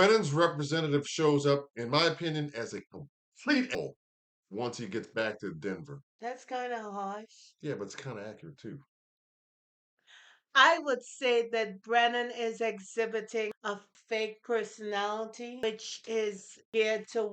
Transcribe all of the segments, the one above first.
Brennan's representative shows up, in my opinion, as a complete a-hole once he gets back to Denver. That's kind of harsh. Yeah, but it's kind of accurate too. I would say that Brennan is exhibiting a fake personality, which is geared to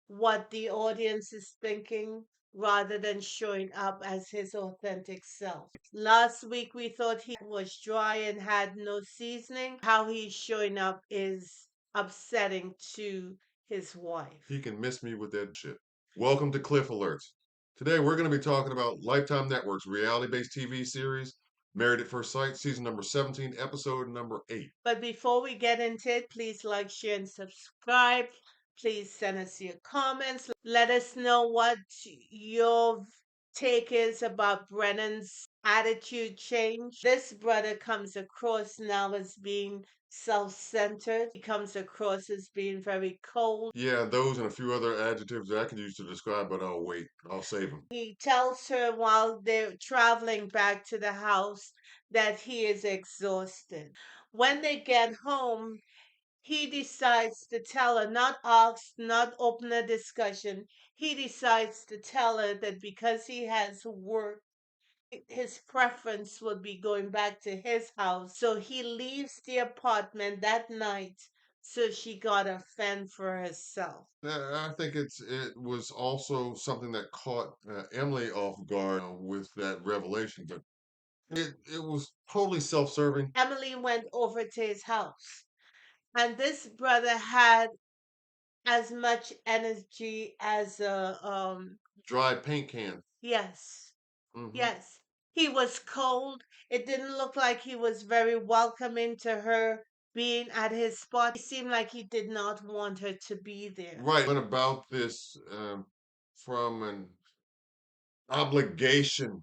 what the audience is thinking rather than showing up as his authentic self. Last week we thought he was dry and had no seasoning. How he's showing up is upsetting to his wife. He can miss me with that shit. Welcome to Cliff Alerts. Today we're going to be talking about Lifetime Network's reality-based TV series, Married at First Sight, season number 17, episode number 8. But before we get into it, please like, share, and subscribe. Please send us your comments. Let us know what your take is about Brennan's attitude change. This brother comes across now as being self centered, he comes across as being very cold. Yeah, those and a few other adjectives that I could use to describe, but I'll wait. I'll save them. He tells her while they're traveling back to the house that he is exhausted. When they get home, he decides to tell her, not ask, not open a discussion. He decides to tell her that because he has work, his preference would be going back to his house. So he leaves the apartment that night so she got to fend for herself. I think it was also something that caught Emily off guard with that revelation, but it was totally self-serving. Emily went over to his house, and this brother had as much energy as a Dry paint can. yes. Hmm. Yes, he was cold. It didn't look like he was very welcoming to her being at his spot. He seemed like he did not want her to be there. Right. Went about this from an obligation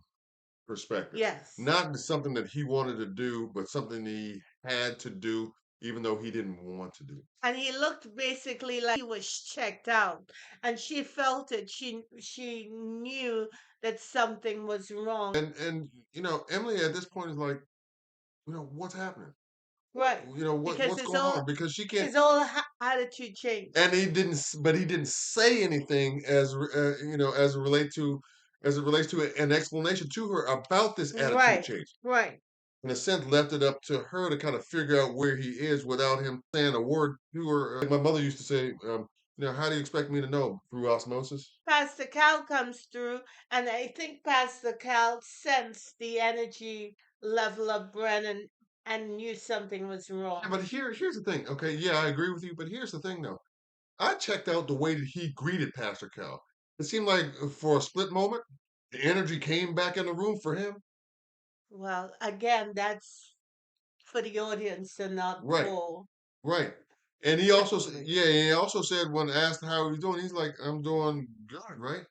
perspective, Yes. not something that he wanted to do, but something he had to do, even though he didn't want to do. And he looked basically like he was checked out. And she felt it. She knew that something was wrong. And Emily at this point is like, what's happening? Right. Because What's going on? Because she can't. his whole attitude changed. And but he didn't say anything as it relates to an explanation to her about this attitude Right. change. Right. In a sense, left it up to her to kind of figure out where he is without him saying a word to her. Like my mother used to say, how do you expect me to know? Through osmosis? Pastor Cal comes through, and I think Pastor Cal sensed the energy level of Brennan and knew something was Yeah, wrong. but here's the thing. Okay, yeah, I agree with you, but here's the thing though. I checked out the way that he greeted Pastor Cal. It seemed like for a split moment, the energy came back in the room for him. Well, again, that's for the audience and not Right. for Right. And he also Emily. yeah, he also said when asked how he's doing, he's like, I'm doing good, right?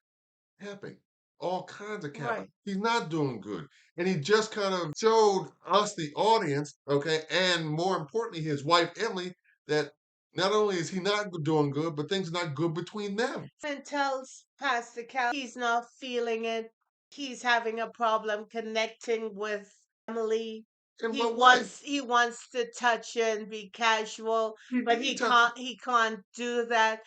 Capping. All kinds of capping. Right. He's not doing good. And he just kind of showed us, the audience, okay, and more importantly, his wife Emily, that not only is he not doing good, but things are not good between them. And tells Pastor Cal he's not feeling it. He's having a problem connecting with Emily. And He but why? wants he wants to touch her and be casual, but He took he can't do that.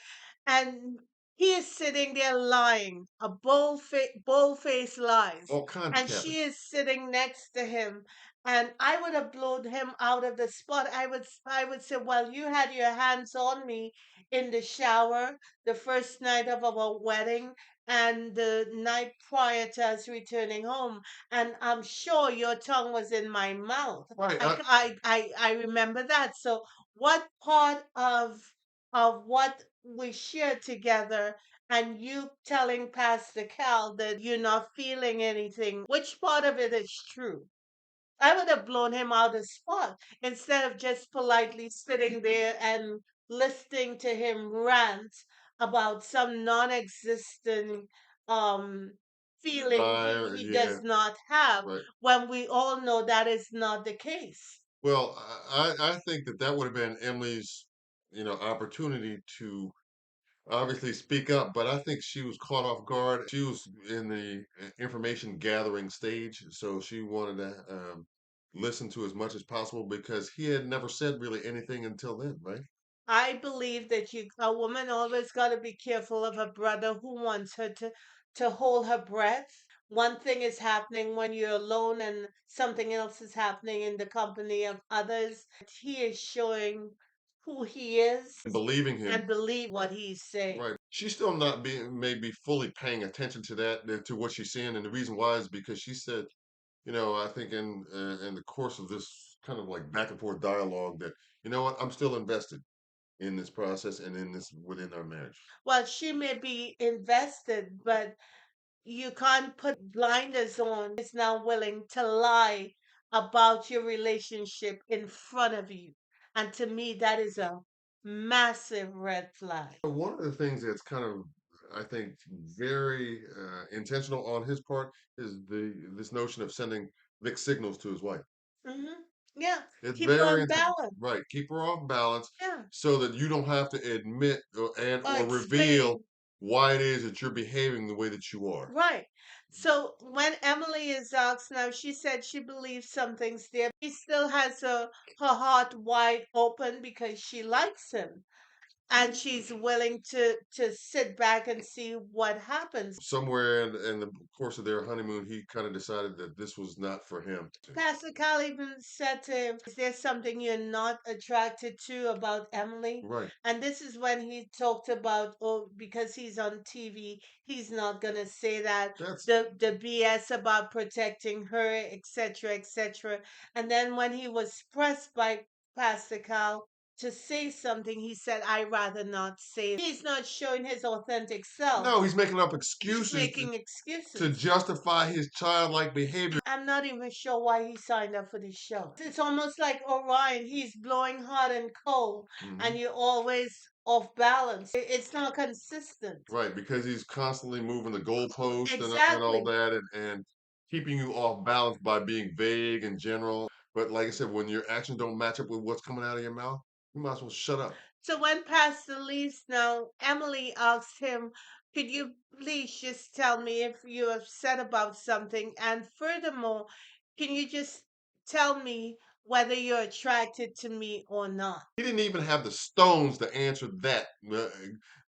And he is sitting there lying, a bold-faced lies. all kinds of And capping. she is sitting next to him. And I would have blown him out of the spot. I would say, well, you had your hands on me in the shower the first night of our wedding and the night prior to us returning home, and I'm sure your tongue was in my mouth. Right. I remember that. So what part of what we shared together and you telling Pastor Cal that you're not feeling anything, which part of it is true? I would have blown him out of spot instead of just politely sitting there and listening to him rant about some non-existent um feeling Fire, he yeah, does not have right. when we all know that is not the case. Well, I think that would have been Emily's, opportunity to obviously speak up, but I think she was caught off guard. She was in the information gathering stage, so she wanted to listen to as much as possible because he had never said really anything until then, right? I believe that a woman always got to be careful of a brother who wants her to hold her breath. One thing is happening when you're alone, and something else is happening in the company of others. He is showing who he is believing him. and believe what he's saying. Right. She's still not being maybe fully paying attention to that, to what she's seeing, and the reason why is because she said, I think in the course of this kind of like back and forth dialogue that, you know what, I'm still invested in this process and in this within our marriage. Well, she may be invested, but you can't put blinders on. Is now willing to lie about your relationship in front of you. And to me, that is a massive red flag. One of the things that's kind of, I think, very intentional on his part is this notion of sending mixed signals to his wife. Hmm. Yeah. It's Keep her very on intentional, balance. right? Keep her off balance Yeah. so that you don't have to admit Or or reveal explain. why it is that you're behaving the way that you are. Right. So when Emily is asked now, she said she believes something's there. She still has her heart wide open because she likes him. And she's willing to sit back and see what happens. Somewhere in the course of their honeymoon, he kind of decided that this was not for him. Pastor Cal even said to him, "Is there something you're not attracted to about Emily?" Right. And this is when he talked about, oh, because he's on TV, he's not gonna say that. That's The BS about protecting her, etc., etc. And then when he was pressed by Pastor Cal to say something, he said, "I rather not say it." He's not showing his authentic self. no, he's making up He's excuses making to excuses. justify his childlike behavior. I'm not even sure why he signed up for this show. It's almost like Orion. He's blowing hot and cold, and Hmm. you're always off balance. It's not consistent. Right, because he's constantly moving the goalpost and all Exactly. that, and keeping you off balance by being vague and general. But like I said, when your actions don't match up with what's coming out of your mouth, you might as well shut up. So when Pastor leaves now, Emily asks him, "Could you please just tell me if you're upset about something? And furthermore, can you just tell me whether you're attracted to me or not?" He didn't even have the stones to answer that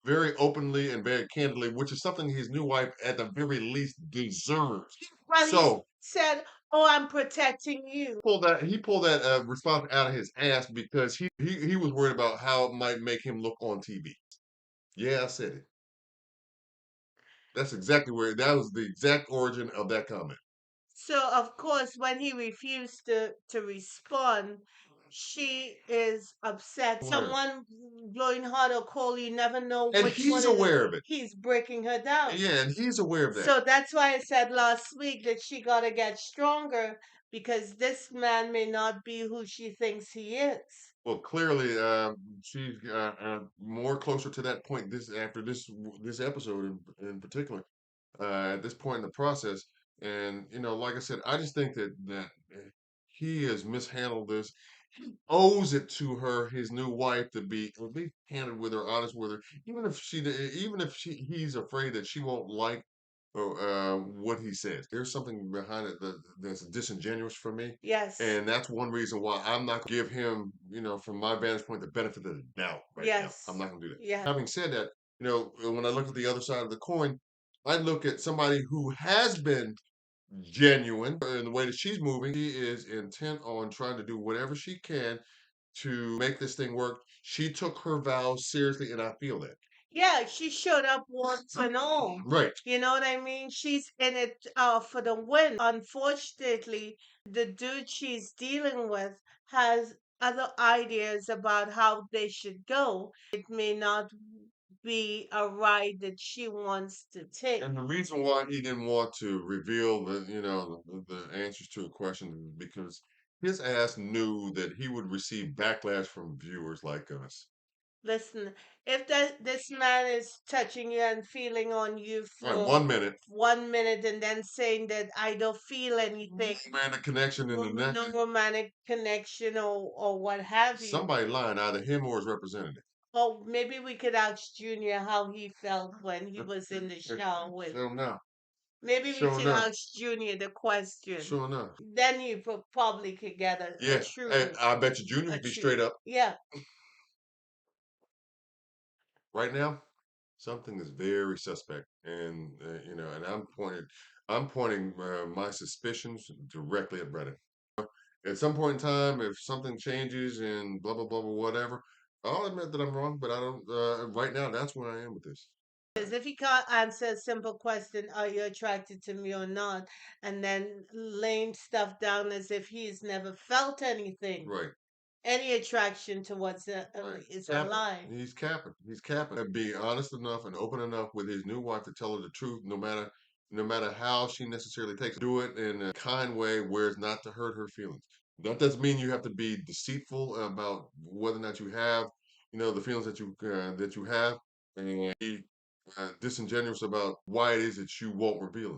very openly and very candidly, which is something his new wife, at the very least, deserves. Well, he So said, "Oh, I'm protecting you." he pulled that response out of his ass because he was worried about how it might make him look on TV. Yeah, I said it. That's exactly where that was the exact origin of that comment. So, of course, when he refused to respond, she is upset. Aware. Someone blowing hot or cold, you never know And which one he's it is. aware of it. He's breaking her down. Yeah, and he's aware of that. So that's why I said last week that she got to get stronger because this man may not be who she thinks he is. Well, clearly, she's more closer to that point this after this episode in particular. At this point in the process, and like I said, I just think that he has mishandled this. Owes it to her, his new wife, to be candid with her, honest with her, even if he's afraid that she won't like what he says. There's something behind it that's disingenuous for me, Yes. and that's one reason why I'm not going to give him, from my vantage point, the benefit of the doubt right now. I'm Yes. not going to do that. Yes. Having said that, when I look at the other side of the coin, I look at somebody who has been genuine in the way that she's moving. She is intent on trying to do whatever she can to make this thing work. She took her vows seriously, and I feel that. Yeah, she showed up once and all. Right. You know what I mean? She's in it for the win. Unfortunately, the dude she's dealing with has other ideas about how they should go. It may not be a ride that she wants to take. And the reason why he didn't want to reveal the answers to a question is because his ass knew that he would receive backlash from viewers like us. Listen, if this man is touching you and feeling on you All right, for 1 minute, 1 minute and then saying that I don't feel anything, romantic connection in the next. no romantic connection or what have you. Somebody lying, either him or his representative. Or maybe we could ask Junior how he felt when he was in the shower with. Show enough. Maybe we Show should enough. ask Junior the question. Sure enough. Then you probably could get a Yeah. Hey, true, I bet you Junior a would be true, straight up. yeah. Right now, something is very suspect, and and I'm pointing my suspicions directly at Brennan. At some point in time, if something changes and blah blah blah blah whatever, I'll admit that I'm wrong. But I don't. Right now, that's where I am with this. Because if he can't answer a simple question, are you attracted to me or not? And then laying stuff down as if he's never felt anything, Right. any attraction towards Right. is a Capping. lie. He's capping. He's capping. And be honest enough and open enough with his new wife to tell her the truth, no matter how she necessarily takes it. Do it in a kind way where it's not to hurt her feelings. That doesn't mean you have to be deceitful about whether or not you have, the feelings that you have, and be disingenuous about why it is that you won't reveal them.